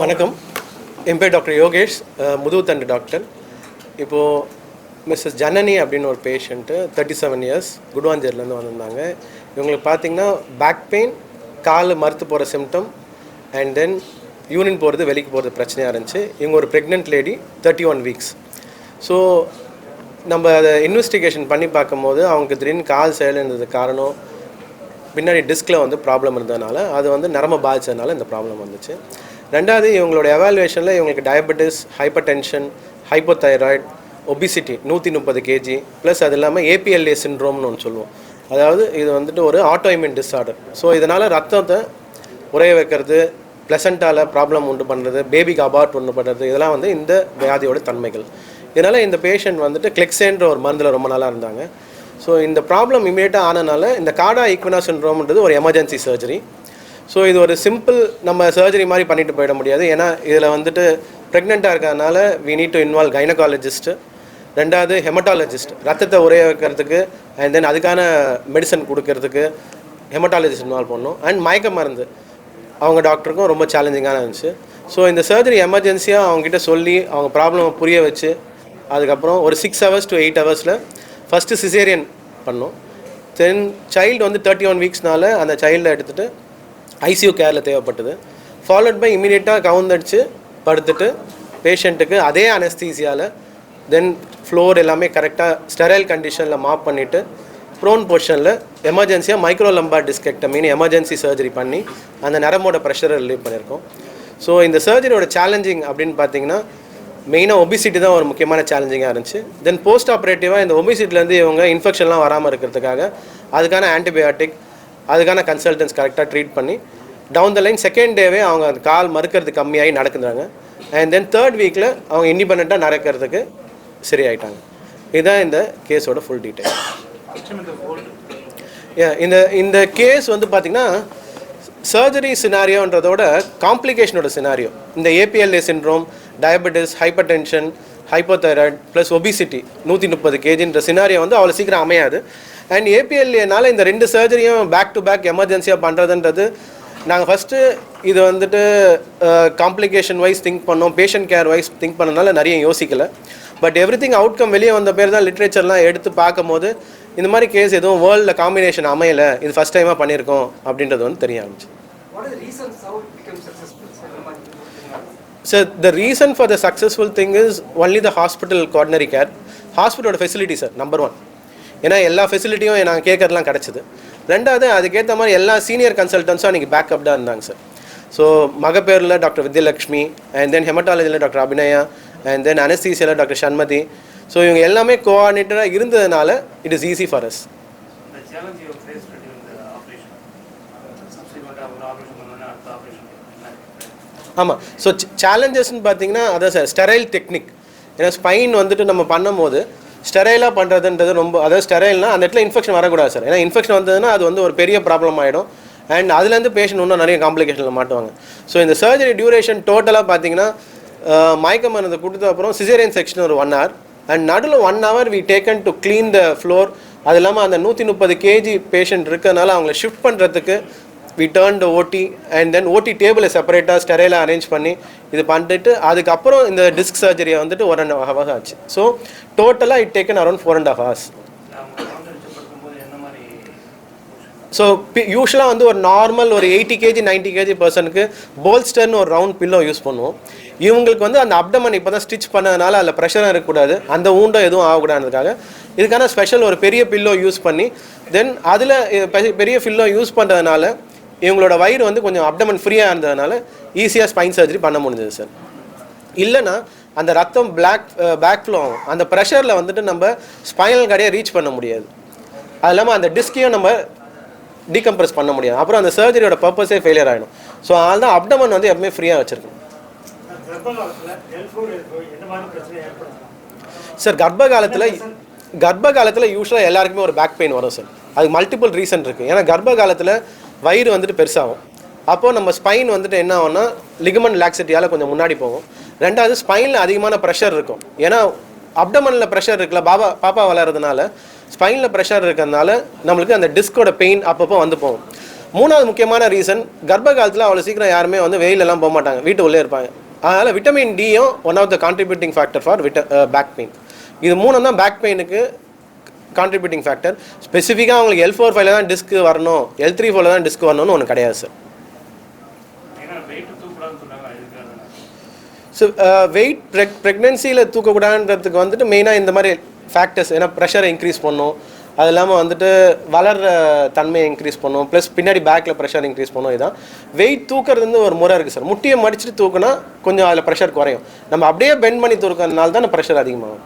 வணக்கம். என் பேர் doctor Yogesh, முதுகுத்தண்டு doctor. இப்போது மிஸ்ஸஸ் ஜனனி அப்படின்னு ஒரு பேஷண்ட்டு 37 இயர்ஸ் குடுவாஞ்சேரிலேருந்து வந்திருந்தாங்க. இவங்களுக்கு பார்த்திங்கன்னா பேக் பெயின், கால் மறுத்து போகிற சிம்டம் அண்ட் தென் யூரின் போகிறது வெளிக்கு போகிறது பிரச்சனையாக இருந்துச்சு. இவங்க ஒரு ப்ரெக்னென்ட் லேடி, 31 வீக்ஸ். ஸோ நம்ம அதை இன்வெஸ்டிகேஷன் பண்ணி பார்க்கும்போது அவங்களுக்கு திடீர்னு கால் செயல்ன்றது காரணம் பின்னாடி டிஸ்கில் வந்து ப்ராப்ளம் இருந்ததுனால அது வந்து நரம்பு பாதிச்சதுனால இந்த ப்ராப்ளம் வந்துச்சு. ரெண்டாவது இவங்களோட எவாலுவேஷனில் இவங்களுக்கு diabetes, hyper tension, hypothyroid, obesity 130 kg plus அது இல்லாமல் ஏபிஎல்ஏ சிண்ட்ரோம்னு ஒன்று சொல்லுவோம். அதாவது இது வந்துட்டு ஒரு ஆட்டோஇம்யூன் டிஸார்டர். ஸோ இதனால் ரத்தத்தை உறைய வைக்கிறது, ப்ளசண்டால் ப்ராப்ளம் உண்டு பண்ணுறது, பேபிக்கு அபார்ட் உண்டு பண்ணுறது, இதெல்லாம் வந்து இந்த வியாதியோட தன்மைகள். இதனால் இந்த பேஷண்ட் வந்துட்டு கிளெக்ஸேன்ற ஒரு மருந்தில் ரொம்ப நாளாக இருந்தாங்க. ஸோ இந்த ப்ராப்ளம் இமீடியட்டாக ஆனனால இந்த கார்டா ஈக்வினா சிண்ட்ரோம்ன்றது ஒரு எமர்ஜென்சி சர்ஜரி. ஸோ இது ஒரு சிம்பிள் நம்ம சர்ஜரி மாதிரி பண்ணிட்டு போயிட முடியாது. ஏன்னா இதில் வந்துட்டு ப்ரெக்னெண்ட்டாக இருக்கிறதுனால we need to involve gynaecologist, ரெண்டாவது ஹெமட்டாலஜிஸ்ட், ரத்தத்தை உறைய வைக்கிறதுக்கு அண்ட் தென் அதுக்கான மெடிசன் கொடுக்கறதுக்கு ஹெமட்டாலஜிஸ்ட் இன்வால்வ் பண்ணணும். அண்ட் மயக்க மருந்து அவங்க டாக்டருக்கும் ரொம்ப சேலஞ்சிங்காக இருந்துச்சு. ஸோ இந்த சர்ஜரி எமர்ஜென்சியாக அவங்ககிட்ட சொல்லி அவங்க ப்ராப்ளமை புரிய வச்சு அதுக்கப்புறம் ஒரு 6 hours to 8 hours first caesarean பண்ணோம். தென் சைல்டு வந்து 31 வீக்ஸ்னால அந்த சைல்டை எடுத்துகிட்டு ஐசியூ கேரில் தேவைப்பட்டது. ஃபாலோட் பை இமீடியட்டாக கவுந்தடிச்சு படுத்துட்டு பேஷண்ட்டுக்கு அதே அனஸ்தீசியாவில் தென் ஃப்ளோர் எல்லாமே கரெக்டாக ஸ்டெரைல் கண்டிஷனில் மாப் பண்ணிவிட்டு ப்ரோன் பொசிஷனில் எமர்ஜென்சியாக மைக்ரோ லம்பார் டிஸ்கெக்டமின்னு எமர்ஜென்சி சர்ஜரி பண்ணி அந்த நரம்போட ப்ரெஷரை ரிலீவ் பண்ணியிருக்கோம். ஸோ இந்த சர்ஜரியோட சேலஞ்சிங் அப்படின்னு பார்த்தீங்கன்னா மெயினாக ஒபிசிட்டி தான் ஒரு முக்கியமான சேலஞ்சிங்காக இருந்துச்சு. தென் போஸ்ட் ஆப்ரேட்டிவாக இந்த ஒபிசிட்டிலேருந்து இவங்க இன்ஃபெக்ஷன்லாம் வராமல் இருக்கிறதுக்காக அதுக்கான ஆன்டிபயோட்டிக், அதுக்கான கன்சல்டன்ஸ் கரெக்டாக ட்ரீட் பண்ணி டவுன் த லைன் செகண்ட் டேவே அவங்க அந்த கால் மறுக்கிறது கம்மியாகி நடக்குறாங்க. அண்ட் தென் தேர்ட் வீக்கில் அவங்க இண்டிபெண்ட்டாக நடக்கிறதுக்கு சரியாயிட்டாங்க. இதுதான் இந்த கேஸோட ஃபுல் டீட்டெயில். இந்த கேஸ் வந்து பார்த்திங்கன்னா சர்ஜரி சினாரியோன்றதோட காம்ப்ளிகேஷனோட சினாரியோ. இந்த APLA syndrome, diabetes, hyper tension, hypothyroid plus obesity 130 kgன்ற சினாரியோ வந்து அவ்வளோ சீக்கிரம் அமையாது. அண்ட் ஏபிஎல்ஏனால இந்த 2 சர்ஜரியும் பேக் டு பேக் எமர்ஜென்சியாக பண்ணுறதுன்றது நாங்கள் ஃபஸ்ட்டு இது வந்துட்டு காம்ப்ளிகேஷன் வைஸ் திங்க் பண்ணோம், பேஷண்ட் கேர் வைஸ் திங்க் பண்ணனால நிறைய யோசிக்கலை. பட் எவ்ரிதிங் அவுட்கம் வெளியே வந்த பேர் தான் லிட்ரேச்சர்லாம் எடுத்து பார்க்கும்போது இந்த மாதிரி கேஸ் எதுவும் வேர்ல்டில் காம்பினேஷன் அமையலை, இது ஃபஸ்ட் டைமாக பண்ணியிருக்கோம் அப்படின்றது வந்து தெரிய ஆரம்பிச்சு. So the reason for the successful thing is only the hospital coordinary care. ஹாஸ்பிட்டலோட ஃபெசிலிட்டி சார் நம்பர் 1. ஏன்னா எல்லா ஃபெசிலிட்டியும் நாங்கள் கேட்கறதுலாம் கிடச்சிது. ரெண்டாவது அதுக்கேற்ற மாதிரி எல்லா சீனியர் கன்சல்டன்ஸும் அன்றைக்கி பேக்கப் தான் இருந்தாங்க சார். ஸோ மகப்பேரில் டாக்டர் வித்யலக்ஷ்மி, அண்ட் தென் ஹெமட்டாலஜியில் டாக்டர் அபிநயா, அண்ட் தென் அனஸ்தீசியாவில் டாக்டர் ஷண்மதி. ஸோ இவங்க எல்லாமே கோஆர்டினேட்டராக இருந்ததுனால it is easy for us. ஆமாம். ஸோ சேலஞ்சஸ்ன்னு பார்த்தீங்கன்னா அதான் சார் ஸ்டெரைல் டெக்னிக். ஏன்னா ஸ்பைன் வந்துட்டு நம்ம பண்ணும்போது ஸ்டெரைலாக பண்ணுறதுன்றது ரொம்ப, அதாவது ஸ்டெரைல்னால் அந்த இடத்துல இன்ஃபெக்ஷன் வரக்கூடாது சார். ஏன்னா இன்ஃபெக்ஷன் வந்ததுன்னா அது வந்து ஒரு பெரிய ப்ராப்ளம் ஆகிடும். அண்ட் அதுலேருந்து பேஷண்ட் இன்னும் நிறைய காம்ப்ளிகேஷனில் மாட்டுவாங்க. ஸோ இந்த சர்ஜரி டியூரேஷன் டோட்டலாக பார்த்தீங்கன்னா மயக்க மருந்து கொடுத்த அப்புறம் சிசேரியன் செக்ஷன் ஒரு 1 hour அண்ட் நடுவில் 1 hour we taken to clean the floor. அது இல்லாமல் அந்த 130 kg பேஷண்ட் இருக்கிறதுனால அவங்கள ஷிஃப்ட் பண்ணுறதுக்கு வி டர்ன் த ஓடி அண்ட் தென் ஓடி டேபிளை செப்பரேட்டாக ஸ்டெரைலாக அரேஞ்ச் பண்ணி இது பண்ணிட்டு அதுக்கப்புறம் இந்த டிஸ்க் சர்ஜரியை வந்துட்டு 1.5 hours ஆச்சு. ஸோ டோட்டலாக it taken around 4.5 hours. So யூஸ்வலாக வந்து ஒரு நார்மல் ஒரு 80 kg 90 kg பர்சனுக்கு போல்ஸ்டர்னு ஒரு ரவுண்ட் பில்லோ யூஸ் பண்ணுவோம். இவங்களுக்கு வந்து அந்த அப்டமன் இப்போ தான் ஸ்டிச் பண்ணதுனால அதில் ப்ரெஷராக இருக்கக்கூடாது, அந்த ஊண்டை எதுவும் ஆகக்கூடாதுக்காக இதுக்கான ஸ்பெஷல் ஒரு பெரிய பில்லோ யூஸ் பண்ணி தென் அதில் பெரிய பில்லோ யூஸ் பண்ணுறதுனால இவங்களோட வயிறு வந்து கொஞ்சம் அப்டமன் ஃப்ரீயாக இருந்ததுனால ஈஸியாக ஸ்பைன் சர்ஜரி பண்ண முடிஞ்சது சார். இல்லைனா அந்த ரத்தம் பேக் ஃப்ளோ ஆகும், அந்த ப்ரெஷரில் வந்துட்டு நம்ம ஸ்பைனல் கார்டையை ரீச் பண்ண முடியாது. அது இல்லாமல் அந்த டிஸ்கையும் நம்ம டீகம்ப்ரெஸ் பண்ண முடியாது. அப்புறம் அந்த சர்ஜரியோட பர்பஸே ஃபெயிலியர் ஆகிடும். ஸோ அதனால தான் அப்டமன் வந்து எப்பவுமே ஃப்ரீயாக வச்சுருக்கணும் சார். கர்ப்ப காலத்தில் யூஸ்வலாக எல்லாருக்குமே ஒரு பேக் பெயின் வரும் சார். அதுக்கு மல்டிபிள் ரீசன் இருக்குது. ஏன்னா கர்ப்ப காலத்தில் வயிறு வந்துட்டு பெருசாகும். அப்போது நம்ம ஸ்பைன் வந்துட்டு என்ன ஆகும்னா லிகமெண்ட் லாக்ஸிட்டியால் கொஞ்சம் முன்னாடி போகும். ரெண்டாவது ஸ்பைனில் அதிகமான ப்ரெஷர் இருக்கும். ஏன்னா அப்டமனில் ப்ரெஷர் இருக்குல்ல, பாப்பா வளர்றதுனால ஸ்பைனில் ப்ரெஷர் இருக்கிறதுனால நம்மளுக்கு அந்த டிஸ்கோட பெயின் அப்பப்போ வந்து போகும். மூணாவது முக்கியமான ரீசன், கர்ப்ப காலத்தில் அவ்வளோ சீக்கிரம் யாருமே வந்து வெயிலெல்லாம் போக மாட்டாங்க, வீட்டு உள்ளே இருப்பாங்க. அதனால் விட்டமின் டியும் one of the contributing factor for back pain. இது மூணும் தான் பேக் பெயினுக்கு கான்ட்ரிபியூட்டிங் ஃபேக்டர். ஸ்பெசிஃபிக்காக அவங்களுக்கு L4-5 தான் டிஸ்க் வரணும், L3-4 தான் டிஸ்க் வரணும்னு ஒன்று கிடையாது சார். ஸோ வெயிட் ப்ரெக்னென்சியில் தூக்கக்கூடாதுன்றதுக்கு வந்துட்டு மெயினாக இந்த மாதிரி ஃபேக்டர்ஸ், ஏன்னா ப்ரெஷரை இன்க்ரீஸ் பண்ணும், அது இல்லாமல் வந்துட்டு வளர்கிற தன்மையை இன்க்ரீஸ் பண்ணும், ப்ளஸ் பின்னாடி பேக்கில் ப்ரெஷர் இன்க்ரீஸ் பண்ணும். இதுதான் வெயிட் தூக்கிறது வந்து ஒரு முறை இருக்குது சார். முட்டியை மடிச்சுட்டு தூக்குனா கொஞ்சம் அதில் ப்ரெஷர் குறையும். நம்ம அப்படியே பெண்ட் பண்ணி தூக்கிறதுனால தான் ப்ரெஷர் அதிகமாகும்.